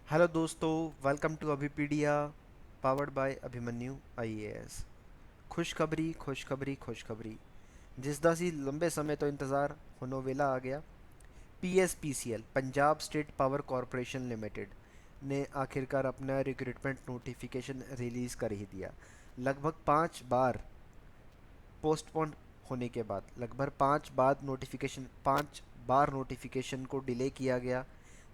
Hello दोस्तों, welcome to Abhipedia powered by Abhimanyu IAS. खुशखबरी खुशखबरी खुशखबरी, जिस दासी लंबे समय तो इंतज़ार होनो वेला आ गया। PSPCL Punjab state power corporation limited ने आखिरकार अपना रिक्रूटमेंट नोटिफिकेशन रिलीज़ कर ही दिया। लगभग 5 बार पोस्टपोन होने के बाद, लगभग 5 बार नोटिफिकेशन को डिले किया गया।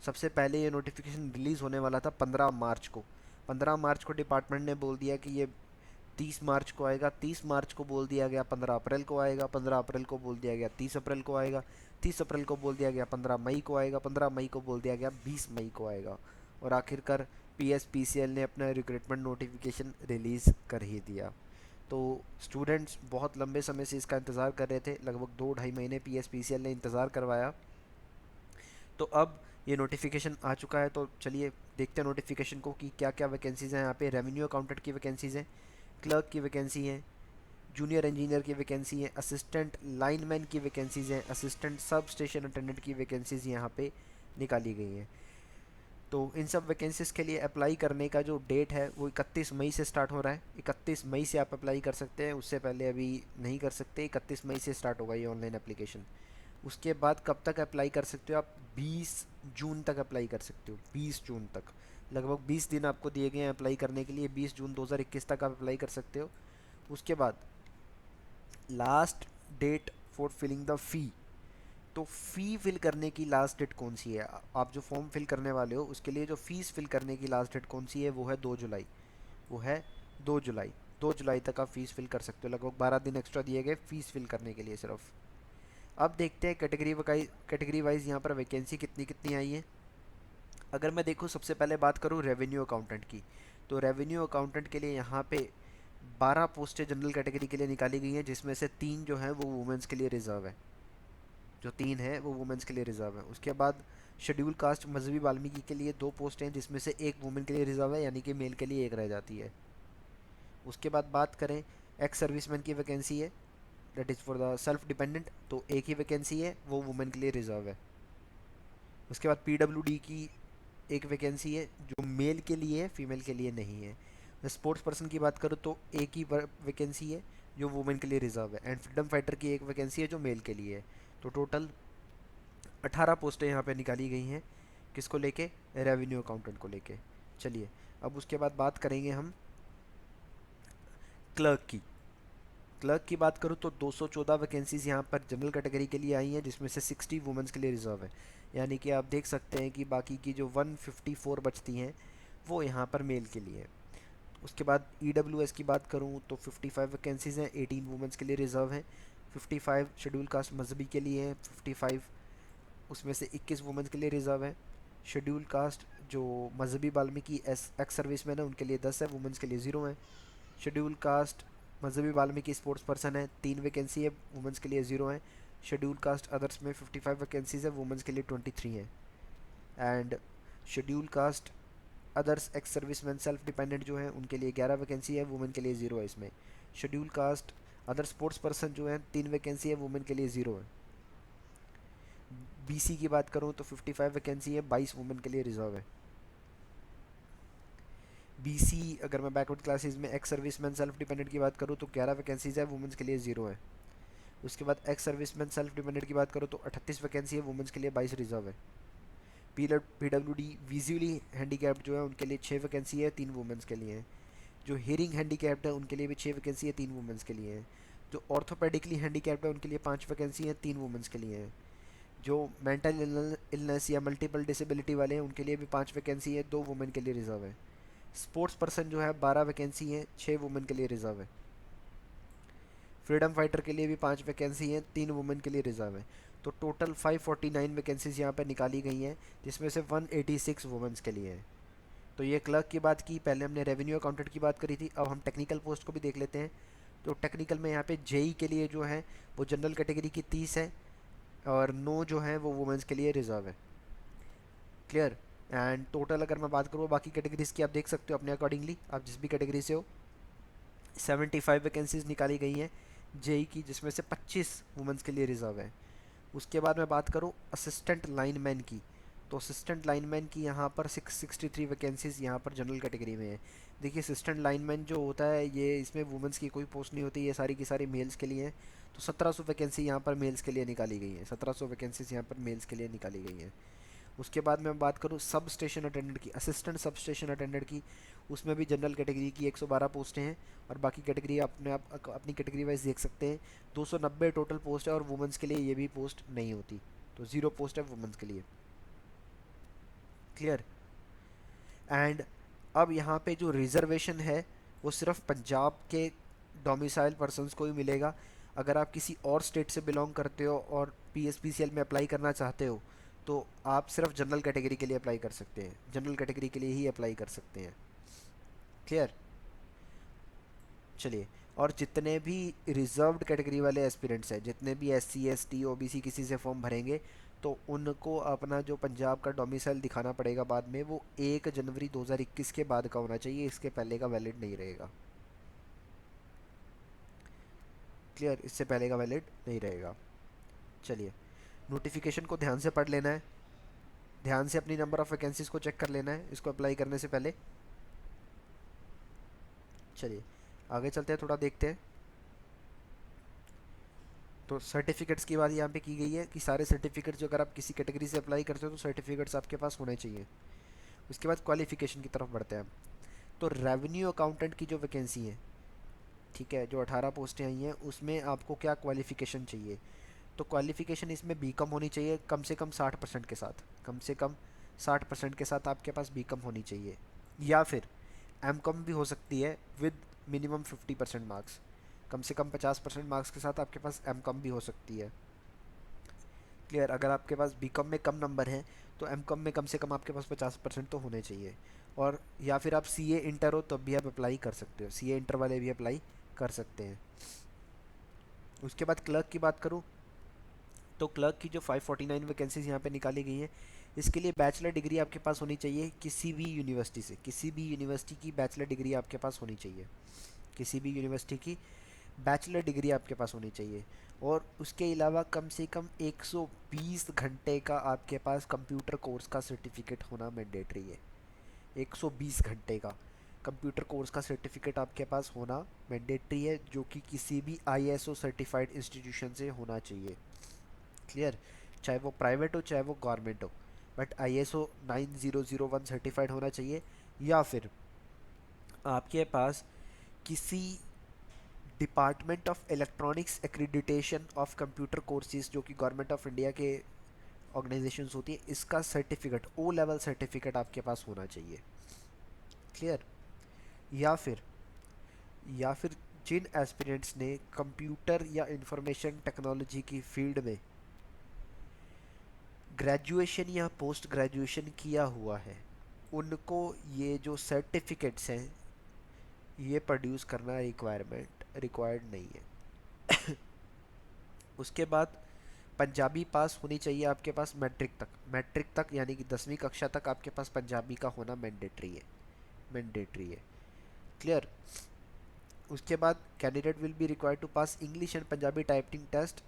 सबसे पहले ये नोटिफिकेशन रिलीज़ होने वाला था 15 मार्च को। 15 मार्च को डिपार्टमेंट ने बोल दिया कि ये 30 मार्च को आएगा। 30 मार्च को बोल दिया गया 15 अप्रैल को आएगा। 15 अप्रैल को बोल दिया गया 30 अप्रैल को आएगा। 30 अप्रैल को बोल दिया गया 15 मई को आएगा। 15 मई को बोल दिया गया 20 मई को आएगा। और आखिरकार पीएसपीसीएल ने अपना रिक्रूटमेंट नोटिफिकेशन रिलीज़ कर ही दिया। तो स्टूडेंट्स बहुत लंबे समय से इसका इंतज़ार कर रहे थे। लगभग 2 ढाई महीने पीएसपीसीएल ने इंतज़ार करवाया। तो अब ये नोटिफिकेशन आ चुका है। तो चलिए देखते हैं नोटिफिकेशन को कि क्या क्या वैकेंसीज़ हैं। यहाँ पे रेवेन्यू अकाउंटेंट की वैकेंसीज़ हैं, क्लर्क की वैकेंसी हैं, जूनियर इंजीनियर की वैकेंसी है, असिस्टेंट लाइनमैन की वैकेंसीज़ हैं, असिस्टेंट सब स्टेशन अटेंडेंट की वैकेंसीज़ यहाँ पे निकाली गई हैं। तो इन सब वैकेंसीज़ के लिए अप्लाई करने का जो डेट है वो 31 मई से स्टार्ट हो रहा है। 31 मई से आप अप्लाई कर सकते हैं, उससे पहले अभी नहीं कर सकते। 31 मई से स्टार्ट होगा ये ऑनलाइन एप्लीकेशन। उसके बाद कब तक अप्लाई कर सकते हो आप? 20 जून तक अप्लाई कर सकते हो। 20 जून तक, लगभग 20 दिन आपको दिए गए हैं अप्लाई करने के लिए। 20 जून 2021 तक आप अप्लाई कर सकते हो। उसके बाद last date for filling the fee. तो फ़ी फिल करने की लास्ट डेट कौन सी है? आप जो फॉर्म फिल करने वाले हो उसके लिए जो फ़ीस फिल करने की लास्ट डेट कौन सी है? वो है 2 जुलाई। वो है 2 जुलाई। 2 जुलाई तक आप फ़ीस फिल कर सकते हो। लगभग 12 दिन एक्स्ट्रा दिए गए फ़ीस फिल करने के लिए सिर्फ। अब देखते हैं कैटेगरी वाइज यहाँ पर वैकेंसी कितनी कितनी आई है। अगर मैं देखूँ, सबसे पहले बात करूँ रेवेन्यू अकाउंटेंट की, तो रेवेन्यू अकाउंटेंट के लिए यहाँ पे 12 पोस्टें जनरल कैटेगरी के लिए निकाली गई हैं, जिसमें से 3 जो हैं वो वुमेंस के लिए रिजर्व है। जो 3 है वो वुमेंस के लिए रिजर्व है। उसके बाद शेड्यूल कास्ट मजहबी वाल्मीकि के लिए 2 पोस्टें हैं, जिसमें से एक वुमेन के लिए रिजर्व है, यानी कि मेल के लिए एक रह जाती है। उसके बाद बात करें, एक्स सर्विसमैन की वैकेंसी है, that is for the self dependent, तो एक ही वैकेंसी है, वो वुमेन के लिए रिजर्व है। उसके बाद पीडब्ल्यूडी की एक वैकेंसी है, जो मेल के लिए है, फीमेल के लिए नहीं है। स्पोर्ट्स पर्सन की बात करूँ तो एक ही वैकेंसी है, जो वुमेन के लिए रिजर्व है। एंड फ्रीडम फाइटर की एक वैकेंसी है, जो मेल के लिए है। तो टोटल 18 पोस्टें यहाँ पे निकाली गई हैं। किसको लेके? रेवेन्यू अकाउंटेंट को लेके। चलिए, अब उसके बाद बात करेंगे हम क्लर्क की। क्लर्क की बात करूँ तो 214 वैकेंसीज़ यहाँ पर जनरल कैटेगरी के लिए आई हैं, जिसमें से 60 वुमेंस के लिए रिजर्व है। यानी कि आप देख सकते हैं कि बाकी की जो 154 बचती हैं वो यहाँ पर मेल के लिए है। उसके बाद ईडब्ल्यूएस की बात करूँ तो 55 वैकेंसीज़ हैं, 18 वुमेंस के लिए रिजर्व हैं। 55 शेड्यूल कास्ट मजहबी के लिए हैं, 55 उसमें से 21 वुमेंस के लिए रिजर्व है। शेड्यूल कास्ट जो मजहबी वाल्मीकि एक्स सर्विस मैन है उनके लिए 10 है, वुमेंस के लिए 0 है। शेड्यूल कास्ट मजहबी वाल्मीकि स्पोर्ट्स पर्सन है, 3 वैकेंसी है, वुमेंस के लिए 0 है। शेड्यूल कास्ट अदर्स में 55 वैकेंसीज है, वुमेंस के लिए 23 हैं। And schedule caste others ex serviceman self dependent जो हैं उनके लिए 11 वैकेंसी है, वुमेन के लिए 0 है इसमें। Schedule caste other sports person जो हैं 3 वैकेंसी है, वुमेन के लिए 0 है। बीसी की बात करूँ तो 55 वैकेंसी है, 22 वुमेन के लिए रिजर्व है। बीसी अगर मैं बैकवर्ड क्लासेज में एक्स सर्विसमैन सेल्फ डिपेंडेंट की बात करूँ तो 11 वैकेंसीज है, वुमेंस के लिए 0 है। उसके बाद एक्स सर्विसमैन सेल्फ डिपेंडेंट की बात करूँ तो 38 वैकेंसी है, वुमेंस के लिए 22 रिजर्व है। पीडब्ल्यूडी विजुअली हैंडीकैप्ड जो है उनके लिए 6 वैकेंसी है, 3 वुमेंस के लिए हैं। जो हियरिंग हैंडीकैप्ड है उनके लिए भी 6 वैकेंसी है, 3 वुमेंस के लिए हैं। जो ऑर्थोपेडिकली हैंडीकैप्ड है उनके लिए 5 वैकेंसी है, 3 वुमेंस के लिए हैं। जो मेंटल इलनेस या मल्टीपल डिसेबिलिटी वाले हैं उनके लिए भी 5 वैकेंसी है, 2 वुमेन के लिए रिजर्व है। स्पोर्ट्स पर्सन जो है 12 वैकेंसी है, 6 वुमेन के लिए रिजर्व है। फ्रीडम फाइटर के लिए भी 5 वैकेंसी हैं, 3 वुमेन के लिए रिजर्व है। तो टोटल 549 वैकेंसीज यहाँ पर निकाली गई हैं, जिसमें से 186 वुमेंस के लिए हैं। तो ये क्लर्क की बात की, पहले हमने रेवेन्यू अकाउंटेंट की बात करी थी। अब हम टेक्निकल पोस्ट को भी देख लेते हैं। तो टेक्निकल में यहाँ पे जेई के लिए जो है वो जनरल कैटेगरी की 30 है, और 9 जो है वो वुमेंस के लिए रिजर्व है। क्लियर? एंड टोटल अगर मैं बात करूँ बाकी कैटेगरीज की, आप देख सकते हो अपने अकॉर्डिंगली, आप जिस भी कैटेगरी से हो। 75 वैकेंसीज निकाली गई हैं जेई की, जिसमें से 25 वुमेंस के लिए रिजर्व है। उसके बाद मैं बात करूँ असिस्टेंट लाइनमैन की, तो असिस्टेंट लाइनमैन की यहाँ पर 663 वैकेंसीज यहाँ पर जनरल कैटेगरी में है। देखिए असिस्टेंट लाइनमैन जो होता है ये इसमें वुमेंस की कोई पोस्ट नहीं होती, ये सारी की सारी मेल्स के लिए हैं। तो 1700 वैकेंसी यहाँ पर मेल्स के लिए निकाली गई है, 1700 वैकेंसीज यहाँ पर मेल्स के लिए निकाली गई हैं। उसके बाद मैं बात करूँ सब स्टेशन अटेंडेंट की, असिस्टेंट सब स्टेशन अटेंडेंट की, उसमें भी जनरल कैटेगरी की 112 पोस्टें हैं और बाकी कैटेगरी अपने आप अपनी कैटेगरी वाइज देख सकते हैं। 290 टोटल पोस्ट है और वुमेंस के लिए ये भी पोस्ट नहीं होती, तो 0 पोस्ट है वुमेंस के लिए। क्लियर। एंड अब यहाँ पे जो रिजर्वेशन है वो सिर्फ पंजाब के डोमिसाइल पर्सन्स को ही मिलेगा। अगर आप किसी और स्टेट से बिलोंग करते हो और PSPCL में अप्लाई करना चाहते हो तो आप सिर्फ जनरल कैटेगरी के लिए अप्लाई कर सकते हैं, जनरल कैटेगरी के लिए ही अप्लाई कर सकते हैं। क्लियर। चलिए, और जितने भी रिजर्व्ड कैटेगरी वाले एस्पिरेंट्स हैं, जितने भी SC ST OBC किसी से फॉर्म भरेंगे तो उनको अपना जो पंजाब का डोमिसाइल दिखाना पड़ेगा बाद में, वो 1 जनवरी 2021 के बाद का होना चाहिए, इसके पहले का वैलिड नहीं रहेगा। क्लियर, इससे पहले का वैलिड नहीं रहेगा। चलिए, नोटिफिकेशन को ध्यान से पढ़ लेना है, ध्यान से अपनी नंबर ऑफ़ वैकेंसीज़ को चेक कर लेना है इसको अप्लाई करने से पहले। चलिए आगे चलते हैं, थोड़ा देखते हैं। तो सर्टिफिकेट्स की बात यहाँ पे की गई है कि सारे सर्टिफिकेट्स जो अगर आप किसी कैटेगरी से अप्लाई करते हो तो सर्टिफिकेट्स आपके पास होने चाहिए। उसके बाद क्वालिफिकेशन की तरफ बढ़ते हैं। तो रेवेन्यू अकाउंटेंट की जो वैकेंसी है, ठीक है, जो 18 पोस्टें आई हैं उसमें आपको क्या क्वालिफिकेशन चाहिए? तो क्वालिफिकेशन इसमें बीकॉम होनी चाहिए कम से कम 60% के साथ, कम से कम 60% के साथ आपके पास बीकॉम होनी चाहिए, या फिर एमकॉम भी हो सकती है विद मिनिमम 50% मार्क्स। कम से कम 50% मार्क्स के साथ आपके पास एमकॉम भी हो सकती है। क्लियर। अगर आपके पास बीकॉम में कम नंबर हैं तो एमकॉम में कम से कम आपके पास 50% तो होने चाहिए। और या फिर आप CA इंटर हो तब भी आप अप्लाई कर सकते हो, CA इंटर वाले भी अप्लाई कर सकते हैं। उसके बाद क्लर्क की बात करूँ तो क्लर्क की जो 549 वैकेंसीज यहाँ पे निकाली गई हैं, इसके लिए बैचलर डिग्री आपके पास होनी चाहिए किसी भी यूनिवर्सिटी से, किसी भी यूनिवर्सिटी की बैचलर डिग्री आपके पास होनी चाहिए, किसी भी यूनिवर्सिटी की बैचलर डिग्री आपके पास होनी चाहिए। और उसके अलावा कम से कम 120 घंटे का आपके पास कंप्यूटर कोर्स का सर्टिफिकेट होना मैंडेटरी है। 120 घंटे का कंप्यूटर कोर्स का सर्टिफिकेट आपके पास होना मैंडेटरी है, जो कि किसी भी ISO सर्टिफाइड इंस्टीट्यूशन से होना चाहिए। क्लियर। चाहे वो प्राइवेट हो चाहे वो गवर्नमेंट हो, बट ISO 9001 सर्टिफाइड होना चाहिए, या फिर आपके पास किसी department of electronics accreditation of computer courses, जो कि गवर्नमेंट ऑफ इंडिया के ऑर्गेनाइजेशंस होती है, इसका सर्टिफिकेट O लेवल सर्टिफिकेट आपके पास होना चाहिए। क्लियर। या फिर जिन एस्पिरेंट्स ने कंप्यूटर या इंफॉर्मेशन टेक्नोलॉजी की फील्ड में ग्रेजुएशन या पोस्ट ग्रेजुएशन किया हुआ है, उनको ये जो सर्टिफिकेट्स हैं ये प्रोड्यूस करना रिक्वायर्ड नहीं है। उसके बाद पंजाबी पास होनी चाहिए आपके पास मैट्रिक तक यानी कि 10वीं कक्षा तक आपके पास पंजाबी का होना मैंडेटरी है। क्लियर। उसके बाद candidate will be required to pass English and Punjabi typing test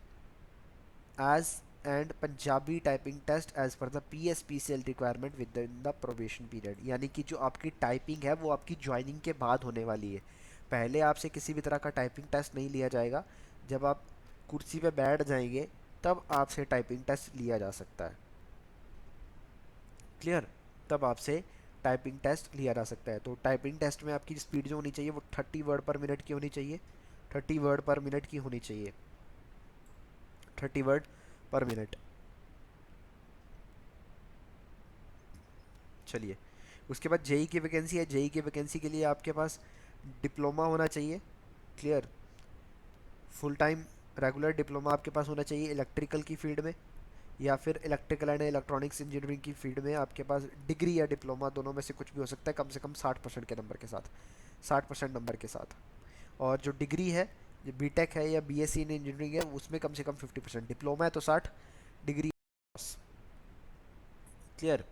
as and Punjabi typing test as per the PSPCL requirement within the probation period. यानी कि जो आपकी टाइपिंग है वो आपकी ज्वाइनिंग के बाद होने वाली है, पहले आपसे किसी भी तरह का टाइपिंग टेस्ट नहीं लिया जाएगा। जब आप कुर्सी पे बैठ जाएंगे तब आपसे टाइपिंग टेस्ट लिया जा सकता है। क्लियर। तब आपसे टाइपिंग टेस्ट लिया जा सकता है। तो टाइपिंग टेस्ट में आपकी स्पीड जो होनी चाहिए वो 30 वर्ड पर मिनट की होनी चाहिए, 30 वर्ड पर मिनट की होनी चाहिए, 30 वर्ड पर मिनट। चलिए, उसके बाद जेई की वैकेंसी है। जेई की वैकेंसी के लिए आपके पास डिप्लोमा होना चाहिए। Clear. Full time regular diploma आपके पास होना चाहिए इलेक्ट्रिकल की फील्ड में, या फिर इलेक्ट्रिकल एंड इलेक्ट्रॉनिक्स इंजीनियरिंग की फील्ड में आपके पास डिग्री या डिप्लोमा दोनों में से कुछ भी हो सकता है, कम से कम 60% के नंबर के साथ, 60% नंबर के साथ। और जो डिग्री है, जो बीटेक है या BSc इन इंजीनियरिंग है, उसमें कम से कम 50%। डिप्लोमा है तो 60, डिग्री। क्लियर।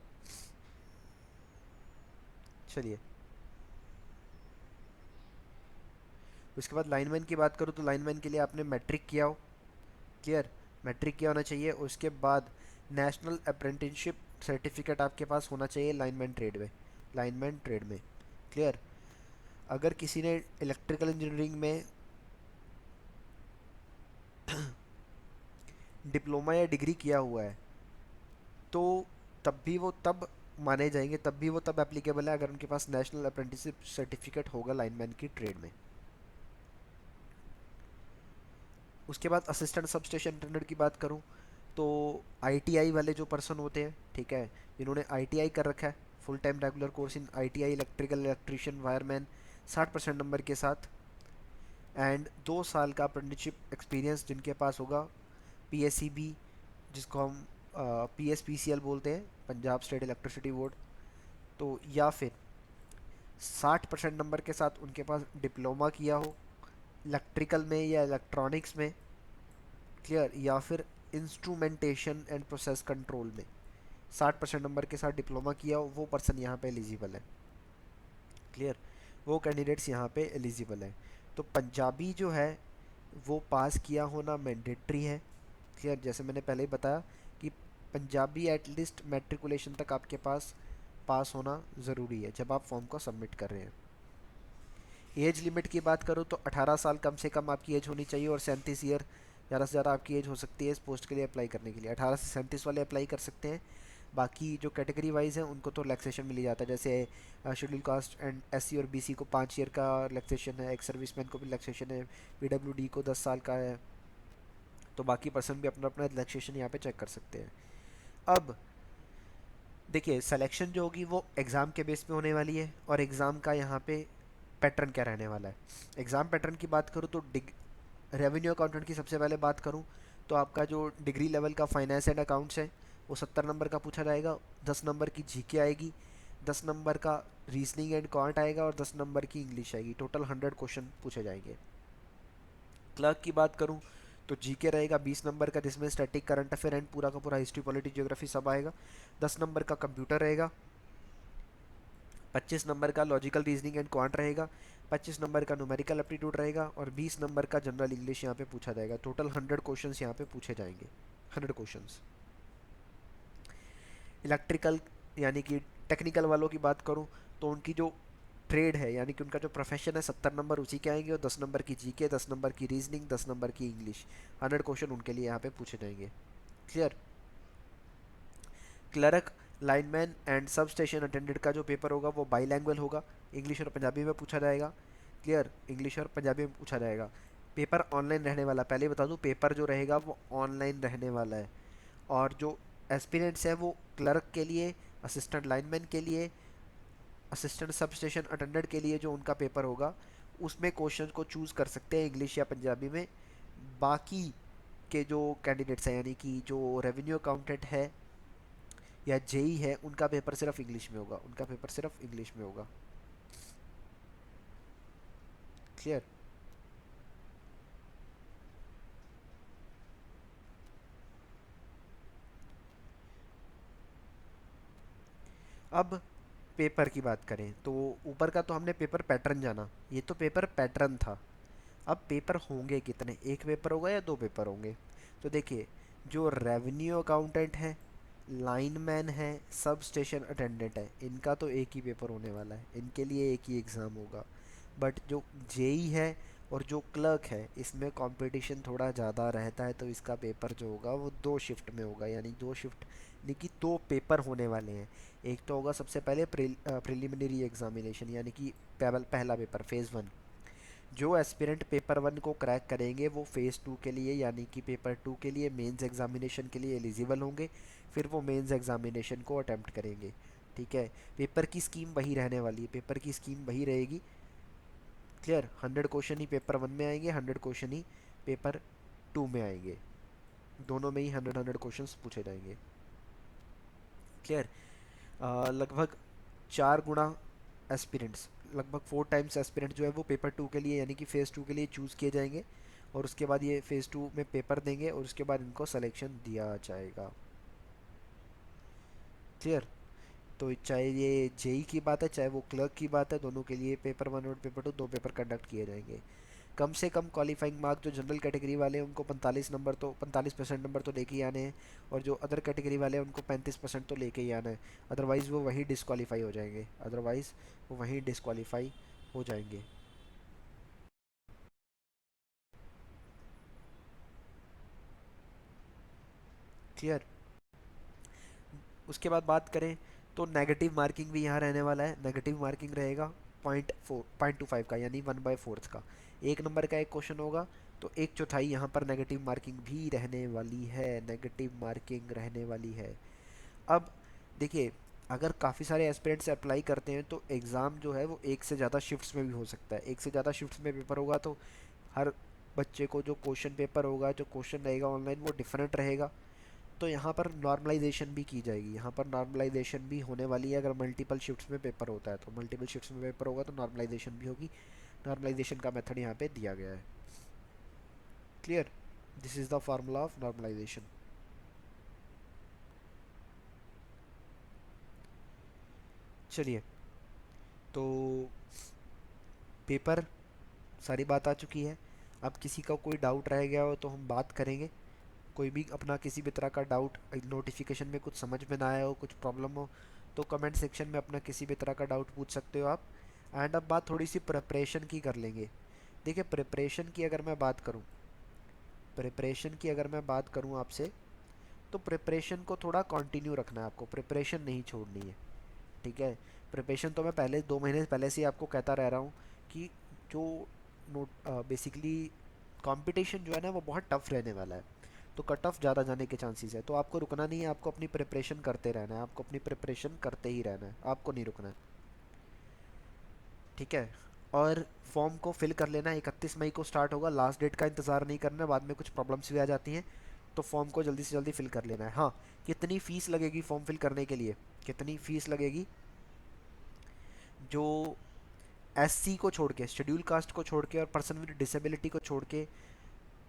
चलिए, उसके बाद लाइनमैन की बात करूँ तो लाइनमैन के लिए आपने मैट्रिक किया हो। क्लियर। मैट्रिक किया होना चाहिए। उसके बाद नेशनल अप्रेंटिसशिप सर्टिफिकेट आपके पास होना चाहिए लाइनमैन ट्रेड में, लाइनमैन ट्रेड में। क्लियर। अगर किसी ने इलेक्ट्रिकल इंजीनियरिंग में डिप्लोमा या डिग्री किया हुआ है तो तब भी वो तब माने जाएंगे, तब भी वो तब एप्लीकेबल है अगर उनके पास नेशनल अप्रेंटिसशिप सर्टिफिकेट होगा लाइनमैन की ट्रेड में। उसके बाद असिस्टेंट सब स्टेशन अटेंडेंट की बात करूं तो आईटीआई वाले जो पर्सन होते हैं, ठीक है, जिन्होंने आईटीआई कर रखा है, full time regular course in ITI electrical electrician wireman, 60% number के साथ, एंड 2 साल का अप्रेंटिसशिप एक्सपीरियंस जिनके पास होगा, पीएससीबी जिसको हम पीएसपीसीएल बोलते हैं, पंजाब स्टेट इलेक्ट्रिसिटी बोर्ड, तो या फिर 60% नंबर के साथ उनके पास डिप्लोमा किया हो इलेक्ट्रिकल में या इलेक्ट्रॉनिक्स में। क्लियर। या फिर इंस्ट्रूमेंटेशन एंड प्रोसेस कंट्रोल में 60% नंबर के साथ डिप्लोमा किया हो, वो पर्सन यहाँ पे एलिजिबल है। क्लियर। वो कैंडिडेट्स यहाँ पे एलिजिबल है। तो पंजाबी जो है वो पास किया होना मैंडेटरी है। क्लियर। जैसे मैंने पहले ही बताया कि पंजाबी एटलीस्ट मैट्रिकुलेशन तक आपके पास होना ज़रूरी है जब आप फॉर्म को सबमिट कर रहे हैं। एज लिमिट की बात करूँ तो 18 साल कम से कम आपकी एज होनी चाहिए और 37 ईयर ज़्यादा से ज़्यादा आपकी एज हो सकती है इस पोस्ट के लिए अप्लाई करने के लिए। 18 से 37 वाले अप्लाई कर सकते हैं। बाकी जो कैटेगरी वाइज है उनको तो रिलैक्सेशन मिल जाता है, जैसे शेड्यूल कास्ट एंड एससी और बीसी को 5 ईयर का रिलैक्सेशन है, एक सर्विसमैन को भी रिलैक्सेशन है, पीडब्ल्यूडी को 10 साल का है। तो बाकी पर्सन भी अपना अपना रिलैक्सेशन यहाँ पे चेक कर सकते हैं। अब देखिए सिलेक्शन जो होगी वो एग्ज़ाम के बेस पे होने वाली है, और एग्ज़ाम का यहाँ पे पैटर्न क्या रहने वाला है। एग्ज़ाम पैटर्न की बात करूँ तो रेवेन्यू अकाउंटेंट की सबसे पहले बात करूँ तो आपका जो डिग्री लेवल का फाइनेंस एंड अकाउंट्स है वो 70 नंबर का पूछा जाएगा, 10 नंबर की जीके आएगी, 10 नंबर का रीजनिंग एंड क्वांट आएगा और 10 नंबर की इंग्लिश आएगी। टोटल 100 क्वेश्चन पूछे जाएंगे। क्लर्क की बात करूँ तो जीके रहेगा 20 नंबर का, जिसमें स्टैटिक, करंट अफेयर एंड पूरा का पूरा हिस्ट्री पॉलिटी ज्योग्राफी सब आएगा। 10 नंबर का कंप्यूटर रहेगा, 25 नंबर का लॉजिकल रीजनिंग एंड क्वांट रहेगा, 25 नंबर का न्यूमेरिकल एप्टीट्यूड रहेगा और 20 नंबर का जनरल इंग्लिश यहाँ पे पूछा जाएगा। टोटल 100 क्वेश्चंस यहाँ पे पूछे जाएंगे, 100 क्वेश्चंस। इलेक्ट्रिकल यानी कि टेक्निकल वालों की बात करूँ तो उनकी जो ट्रेड है यानी कि उनका जो प्रोफेशन है 70 नंबर उसी के आएंगे और 10 नंबर की जीके, 10 नंबर की रीजनिंग, 10 नंबर की इंग्लिश, 100 क्वेश्चन उनके लिए यहाँ पे पूछे जाएंगे। Clear. Clerk, lineman and sub station attendant का जो पेपर होगा वो बाईलैंग्वेज होगा, इंग्लिश और पंजाबी में पूछा जाएगा। क्लियर। इंग्लिश और पंजाबी में पूछा जाएगा। पेपर ऑनलाइन रहने वाला, पहले बता दूं पेपर जो रहेगा वो ऑनलाइन रहने वाला है। और जो एस्पिरेंट्स हैं वो क्लर्क के लिए, असिस्टेंट लाइनमैन के लिए, असिस्टेंट सब स्टेशन अटेंडेंट के लिए जो उनका पेपर होगा उसमें क्वेश्चन को चूज़ कर सकते हैं इंग्लिश या पंजाबी में। बाकी के जो कैंडिडेट्स हैं यानी कि जो रेवेन्यू अकाउंटेंट है या जेई है उनका पेपर सिर्फ इंग्लिश में होगा, उनका पेपर सिर्फ इंग्लिश में होगा। क्लियर। अब पेपर की बात करें तो ऊपर का तो हमने पेपर पैटर्न जाना, ये तो पेपर पैटर्न था। अब पेपर होंगे कितने, एक पेपर होगा या दो पेपर होंगे? तो देखिए जो रेवेन्यू अकाउंटेंट है, लाइनमैन है, सब स्टेशन अटेंडेंट है, इनका तो एक ही पेपर होने वाला है, इनके लिए एक ही एग्ज़ाम होगा। बट जो जेई है और जो क्लर्क है इसमें कंपटीशन थोड़ा ज़्यादा रहता है, तो इसका पेपर जो होगा वो 2 शिफ्ट में होगा, यानी 2 शिफ्ट यानी कि 2 पेपर होने वाले हैं। एक तो होगा सबसे पहले प्रिलिमिनरी एग्जामिनेशन यानी कि पहला पेपर फेज़ 1। जो एस्पिरेंट पेपर 1 को क्रैक करेंगे वो फेज़ 2 के लिए यानी कि पेपर 2 के लिए मेंस एग्जामिनेशन के लिए एलिजिबल होंगे, फिर वो मेंस एग्जामिनेशन को अटेम्प्ट करेंगे। ठीक है। पेपर की स्कीम वही रहने वाली है, पेपर की स्कीम वही रहेगी। क्लियर। 100 क्वेश्चन ही पेपर 1 में आएंगे, 100 क्वेश्चन ही पेपर 2 में आएंगे, दोनों में ही 100 क्वेश्चन पूछे जाएंगे। क्लियर। लगभग 4 गुना एस्पिरेंट्स, लगभग 4 टाइम्स एस्पिरेंट जो है वो पेपर 2 के लिए यानी कि फेज़ 2 के लिए चूज़ किए जाएंगे, और उसके बाद ये फेज़ 2 में पेपर देंगे और उसके बाद इनको सिलेक्शन दिया जाएगा। क्लियर। तो चाहे ये जेई की बात है चाहे वो क्लर्क की बात है, दोनों के लिए पेपर 1 और पेपर 2 दो पेपर कंडक्ट किए जाएंगे। कम से कम क्वालिफाइंग मार्क जो जनरल कैटेगरी वाले हैं उनको 45% नंबर तो लेके ही आने हैं, और जो अदर कैटेगरी वाले हैं उनको 35% तो लेके ही आना है। अदरवाइज़ वो वहीं डिस्क्वालीफाई हो जाएंगे, हो जाएंगे। क्लियर। उसके बाद बात करें तो नेगेटिव मार्किंग भी यहाँ रहने वाला है। नेगेटिव मार्किंग रहेगा 0.25 का, यानी 1/4 का। एक नंबर का एक क्वेश्चन होगा तो 1/4 यहाँ पर नेगेटिव मार्किंग भी रहने वाली है, नेगेटिव मार्किंग रहने वाली है। अब देखिए, अगर काफ़ी सारे एस्पिरेंट्स अप्लाई करते हैं तो एग्ज़ाम जो है वो एक से ज़्यादा शिफ्ट्स में भी हो सकता है। एक से ज़्यादा शिफ्ट्स में पेपर होगा तो हर बच्चे को जो क्वेश्चन पेपर होगा, जो क्वेश्चन रहेगा ऑनलाइन, वो डिफरेंट रहेगा। तो यहाँ पर नॉर्मलाइजेशन भी की जाएगी, यहाँ पर नॉर्मलाइजेशन भी होने वाली है। अगर मल्टीपल शिफ्ट्स में पेपर होता है तो मल्टीपल शिफ्ट्स में पेपर होगा तो नॉर्मलाइजेशन भी होगी। नॉर्मलाइजेशन का मेथड यहाँ पे दिया गया है। Clear. This is the formula of normalisation. चलिए, तो पेपर सारी बात आ चुकी है। अब किसी का कोई डाउट रह गया हो तो हम बात करेंगे। कोई भी अपना किसी भी तरह का डाउट, नोटिफिकेशन में कुछ समझ में ना आया हो, कुछ प्रॉब्लम हो, तो कमेंट सेक्शन में अपना किसी भी तरह का डाउट पूछ सकते हो आप। एंड अब बात थोड़ी सी प्रिपरेशन की कर लेंगे। देखिए, प्रिपरेशन की अगर मैं बात करूं आपसे, तो प्रिपरेशन को थोड़ा कंटिन्यू रखना है आपको, प्रिपरेशन नहीं छोड़नी है। ठीक है। प्रिपरेशन तो मैं पहले 2 महीने पहले से ही आपको कहता रह रहा हूँ कि जो नोट बेसिकली कंपटीशन जो है ना वो बहुत टफ रहने वाला है, तो कट ऑफ ज़्यादा जाने के चांसेस है। तो आपको रुकना नहीं है, आपको अपनी प्रिपरेशन करते रहना है, आपको अपनी प्रिपरेशन करते ही रहना है, आपको नहीं रुकना है। ठीक है। और फॉर्म को फिल कर लेना, 31 मई को स्टार्ट होगा, लास्ट डेट का इंतज़ार नहीं करना, बाद में कुछ प्रॉब्लम्स भी आ जाती हैं। तो फॉर्म को जल्दी से जल्दी फिल कर लेना है। हाँ, कितनी फ़ीस लगेगी फॉर्म फिल करने के लिए, कितनी फ़ीस लगेगी? जो एससी को छोड़ के, शेड्यूल कास्ट को छोड़ के और पर्सन विद डिसेबिलिटी को छोड़ के,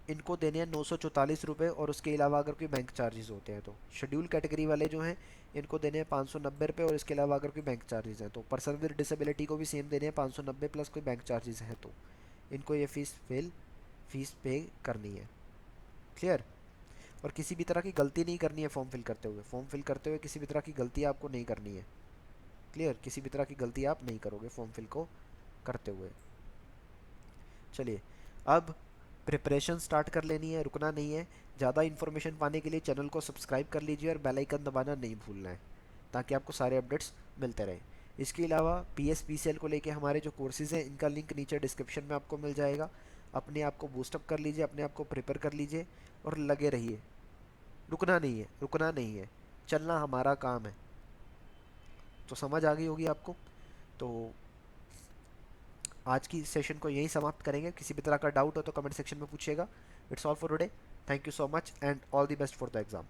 इनको देने हैं 944 रुपये, और उसके अलावा अगर कोई बैंक चार्जेस होते हैं तो शेड्यूल कैटेगरी वाले जो हैं इनको देने हैं 590 रुपये, और इसके अलावा अगर कोई बैंक चार्जेस हैं तो पर्सन विद डिसेबिलिटी को भी सेम देने हैं 590 प्लस कोई बैंक चार्जेस हैं तो इनको ये फीस पे करनी है। क्लियर। और किसी भी तरह की गलती नहीं करनी है फॉर्म फिल करते हुए किसी भी तरह की गलती आपको नहीं करनी है। क्लियर। किसी भी तरह की गलती आप नहीं करोगे फॉर्म फिल को करते हुए। चलिए, अब प्रिपरेशन स्टार्ट कर लेनी है, रुकना नहीं है। ज़्यादा इन्फॉर्मेशन पाने के लिए चैनल को सब्सक्राइब कर लीजिए और बेल आइकन दबाना नहीं भूलना है, ताकि आपको सारे अपडेट्स मिलते रहें। इसके अलावा PSPCL को लेके हमारे जो कोर्सेज़ हैं इनका लिंक नीचे डिस्क्रिप्शन में आपको मिल जाएगा। अपने आप को बूस्टअप कर लीजिए, अपने आप को प्रिपेयर कर लीजिए और लगे रहिए। रुकना नहीं है, चलना हमारा काम है। तो समझ आ गई होगी आपको। तो आज की सेशन को यहीं समाप्त करेंगे। किसी भी तरह का डाउट हो तो कमेंट सेक्शन में पूछिएगा। It's all for today. Thank you so much and all the best for the exam.